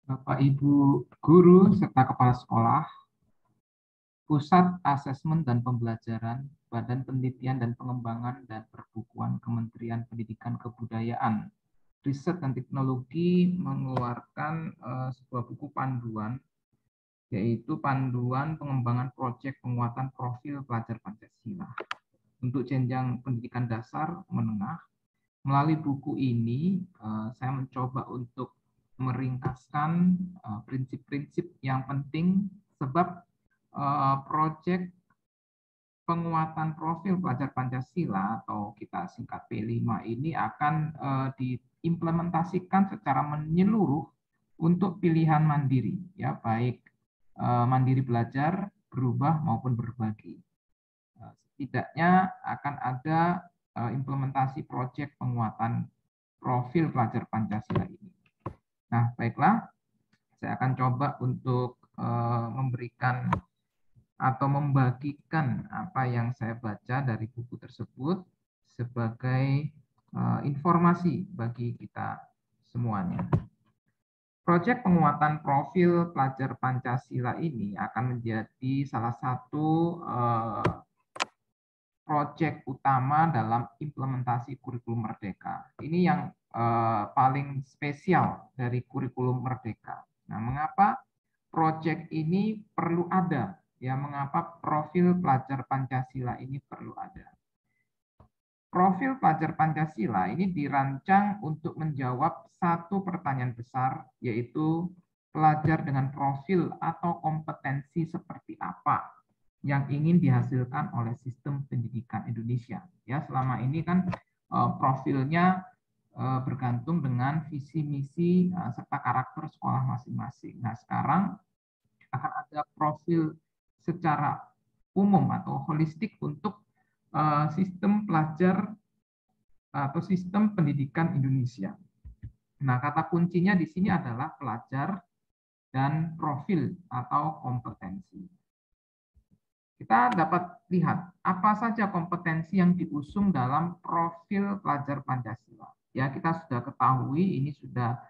Bapak Ibu guru serta kepala sekolah, Pusat Asesmen dan Pembelajaran, Badan Penelitian dan Pengembangan dan Perbukuan Kementerian Pendidikan Kebudayaan, Riset dan Teknologi mengeluarkan sebuah buku panduan, yaitu Panduan Pengembangan Proyek Penguatan Profil Pelajar Pancasila untuk jenjang pendidikan dasar menengah. Melalui buku ini, saya mencoba untuk meringkaskan prinsip-prinsip yang penting, sebab proyek penguatan profil pelajar Pancasila atau kita singkat P5 ini akan diimplementasikan secara menyeluruh untuk pilihan mandiri, ya, baik mandiri belajar, berubah maupun berbagi. Setidaknya akan ada implementasi proyek penguatan profil pelajar Pancasila ini. Nah, baiklah, saya akan coba untuk memberikan atau membagikan apa yang saya baca dari buku tersebut sebagai informasi bagi kita semuanya. Proyek penguatan profil pelajar Pancasila ini akan menjadi salah satu proyek utama dalam implementasi kurikulum Merdeka. Ini yang paling spesial dari kurikulum Merdeka. Nah, mengapa proyek ini perlu ada? Ya, mengapa profil pelajar Pancasila ini perlu ada? Profil pelajar Pancasila ini dirancang untuk menjawab satu pertanyaan besar, yaitu pelajar dengan profil atau kompetensi seperti apa yang ingin dihasilkan oleh sistem pendidikan Indonesia. Ya, selama ini kan profilnya bergantung dengan visi misi serta karakter sekolah masing-masing. Nah, sekarang akan ada profil secara umum atau holistik untuk sistem pelajar atau sistem pendidikan Indonesia. Nah, kata kuncinya di sini adalah pelajar dan profil atau kompetensi. Kita dapat lihat apa saja kompetensi yang diusung dalam profil pelajar Pancasila. Ya, kita sudah ketahui, ini sudah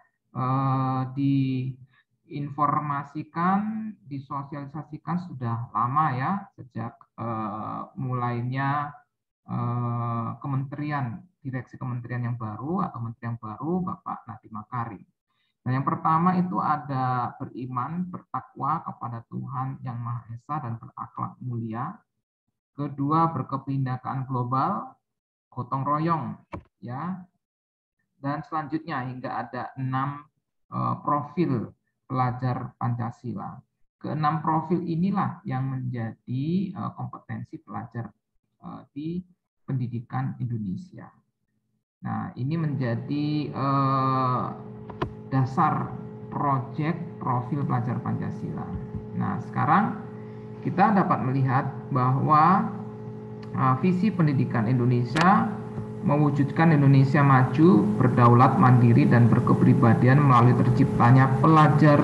diinformasikan, disosialisasikan sudah lama ya, sejak mulainya kementerian, direksi kementerian yang baru atau menteri yang baru, Bapak Nadiem Makarim. Nah, yang pertama itu ada beriman, bertakwa kepada Tuhan Yang Maha Esa dan berakhlak mulia. Kedua, berkebinekaan global, gotong royong, ya. Dan selanjutnya hingga ada 6 profil pelajar Pancasila. Keenam profil inilah yang menjadi kompetensi pelajar di pendidikan Indonesia. Nah, ini menjadi dasar proyek profil pelajar Pancasila. Nah, sekarang kita dapat melihat bahwa visi pendidikan Indonesia mewujudkan Indonesia maju, berdaulat, mandiri, dan berkepribadian melalui terciptanya pelajar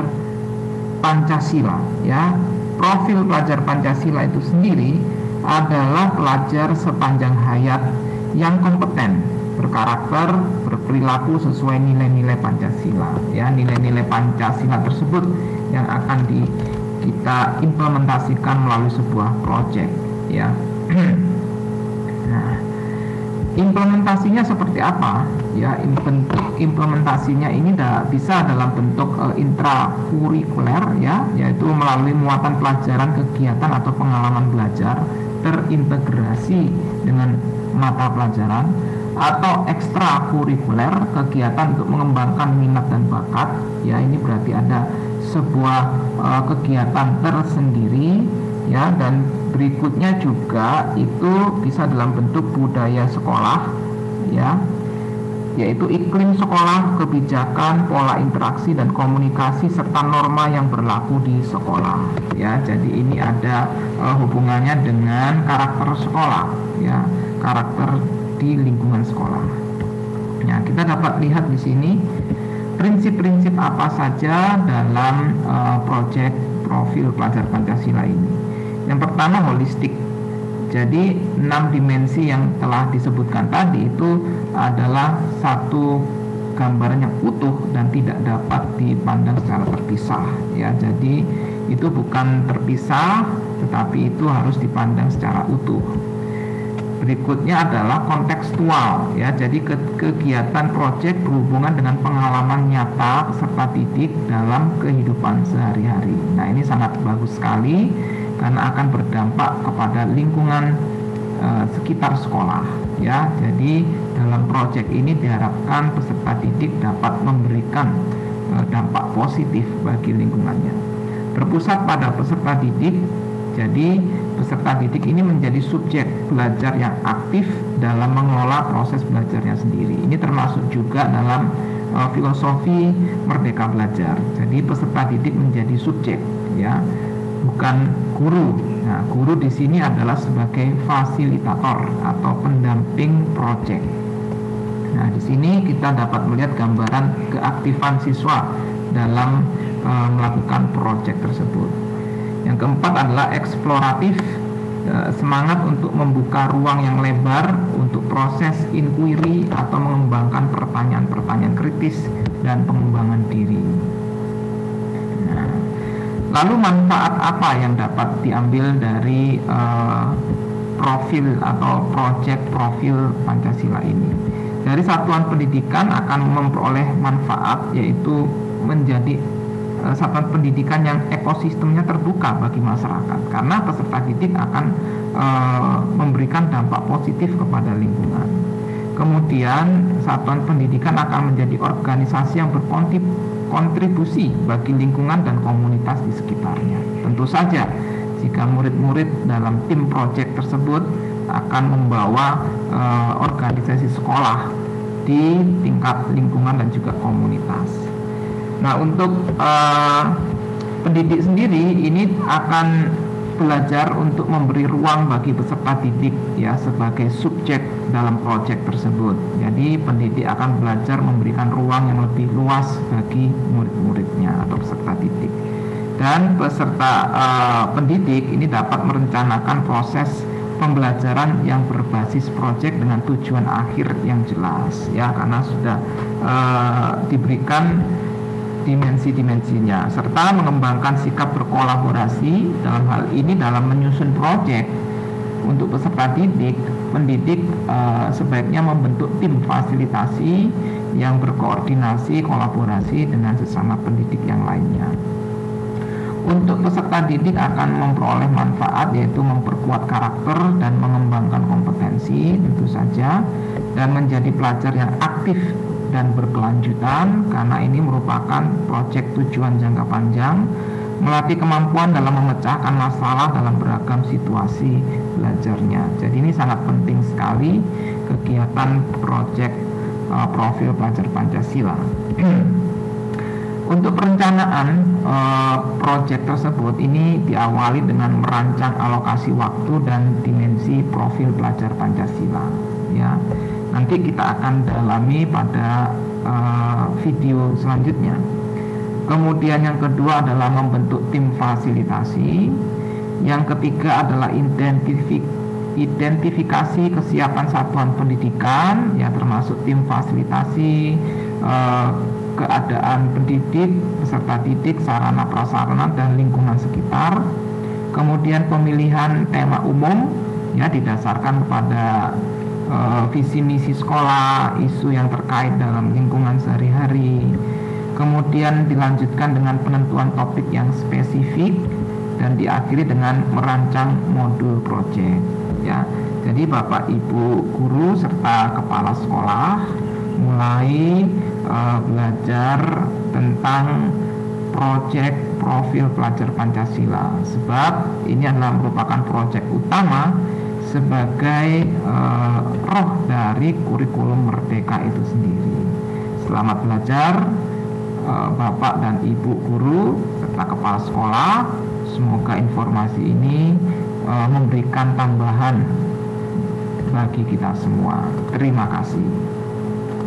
Pancasila. Ya, profil pelajar Pancasila itu sendiri adalah pelajar sepanjang hayat yang kompeten, berkarakter, berperilaku sesuai nilai-nilai Pancasila. Ya, nilai-nilai Pancasila tersebut yang akan kita implementasikan melalui sebuah proyek. Ya. Nah, implementasinya seperti apa? Ya, bentuk implementasinya ini bisa dalam bentuk intrakurikuler, ya, yaitu melalui muatan pelajaran, kegiatan atau pengalaman belajar terintegrasi dengan mata pelajaran, atau ekstrakurikuler, kegiatan untuk mengembangkan minat dan bakat. Ya, ini berarti ada sebuah kegiatan tersendiri, ya, dan berikutnya juga itu bisa dalam bentuk budaya sekolah, ya, yaitu iklim sekolah, kebijakan, pola interaksi dan komunikasi serta norma yang berlaku di sekolah. Ya, jadi ini ada hubungannya dengan karakter sekolah, ya, karakter di lingkungan sekolah. Nah, kita dapat lihat di sini prinsip-prinsip apa saja dalam proyek profil pelajar Pancasila ini. Yang pertama, holistik. Jadi 6 dimensi yang telah disebutkan tadi itu adalah satu gambaran yang utuh dan tidak dapat dipandang secara terpisah ya. Jadi itu bukan terpisah, tetapi itu harus dipandang secara utuh. Berikutnya adalah kontekstual ya. Jadi kegiatan proyek berhubungan dengan pengalaman nyata peserta didik dalam kehidupan sehari-hari. Nah, ini sangat bagus sekali karena akan berdampak kepada lingkungan sekitar sekolah ya. Jadi dalam proyek ini diharapkan peserta didik dapat memberikan dampak positif bagi lingkungannya. Berpusat pada peserta didik, jadi peserta didik ini menjadi subjek belajar yang aktif dalam mengelola proses belajarnya sendiri. Ini termasuk juga dalam filosofi Merdeka Belajar. Jadi peserta didik menjadi subjek ya, bukan guru. Nah, guru di sini adalah sebagai fasilitator atau pendamping proyek. Nah, di sini kita dapat melihat gambaran keaktifan siswa dalam melakukan proyek tersebut. Yang keempat adalah eksploratif, semangat untuk membuka ruang yang lebar untuk proses inquiry atau mengembangkan pertanyaan-pertanyaan kritis dan pengembangan diri. Nah, lalu manfaat apa yang dapat diambil dari profil atau proyek profil Pancasila ini? Dari satuan pendidikan akan memperoleh manfaat, yaitu menjadi satuan pendidikan yang ekosistemnya terbuka bagi masyarakat, karena peserta didik akan memberikan dampak positif kepada lingkungan. Kemudian satuan pendidikan akan menjadi organisasi yang berkontribusi bagi lingkungan dan komunitas di sekitarnya. Tentu saja jika murid-murid dalam tim proyek tersebut akan membawa organisasi sekolah di tingkat lingkungan dan juga komunitas. Nah, untuk pendidik sendiri ini akan belajar untuk memberi ruang bagi peserta didik ya sebagai subjek dalam proyek tersebut. Jadi pendidik akan belajar memberikan ruang yang lebih luas bagi murid-muridnya atau peserta didik. Dan peserta pendidik ini dapat merencanakan proses pembelajaran yang berbasis proyek dengan tujuan akhir yang jelas ya, karena sudah diberikan dimensi-dimensinya, serta mengembangkan sikap berkolaborasi. Dalam hal ini dalam menyusun proyek untuk peserta didik, pendidik sebaiknya membentuk tim fasilitasi yang berkoordinasi kolaborasi dengan sesama pendidik yang lainnya. Untuk peserta didik akan memperoleh manfaat, yaitu memperkuat karakter dan mengembangkan kompetensi tentu saja, dan menjadi pelajar yang aktif dan berkelanjutan, karena ini merupakan proyek tujuan jangka panjang, melatih kemampuan dalam memecahkan masalah dalam beragam situasi belajarnya. Jadi ini sangat penting sekali kegiatan proyek profil pelajar Pancasila. Untuk perencanaan proyek tersebut ini diawali dengan merancang alokasi waktu dan dimensi profil pelajar Pancasila ya. Nanti kita akan dalami pada video selanjutnya. Kemudian yang kedua adalah membentuk tim fasilitasi. Yang ketiga adalah identifikasi kesiapan satuan pendidikan ya, termasuk tim fasilitasi, keadaan pendidik, peserta didik, sarana prasarana dan lingkungan sekitar. Kemudian pemilihan tema umum ya, didasarkan kepada visi misi sekolah, isu yang terkait dalam lingkungan sehari-hari. Kemudian dilanjutkan dengan penentuan topik yang spesifik dan diakhiri dengan merancang modul proyek ya. Jadi Bapak Ibu guru serta kepala sekolah mulai belajar tentang proyek profil pelajar Pancasila, sebab ini adalah merupakan proyek utama sebagai roh dari kurikulum Merdeka itu sendiri. Selamat belajar Bapak dan Ibu guru serta kepala sekolah. Semoga informasi ini memberikan tambahan bagi kita semua. Terima kasih.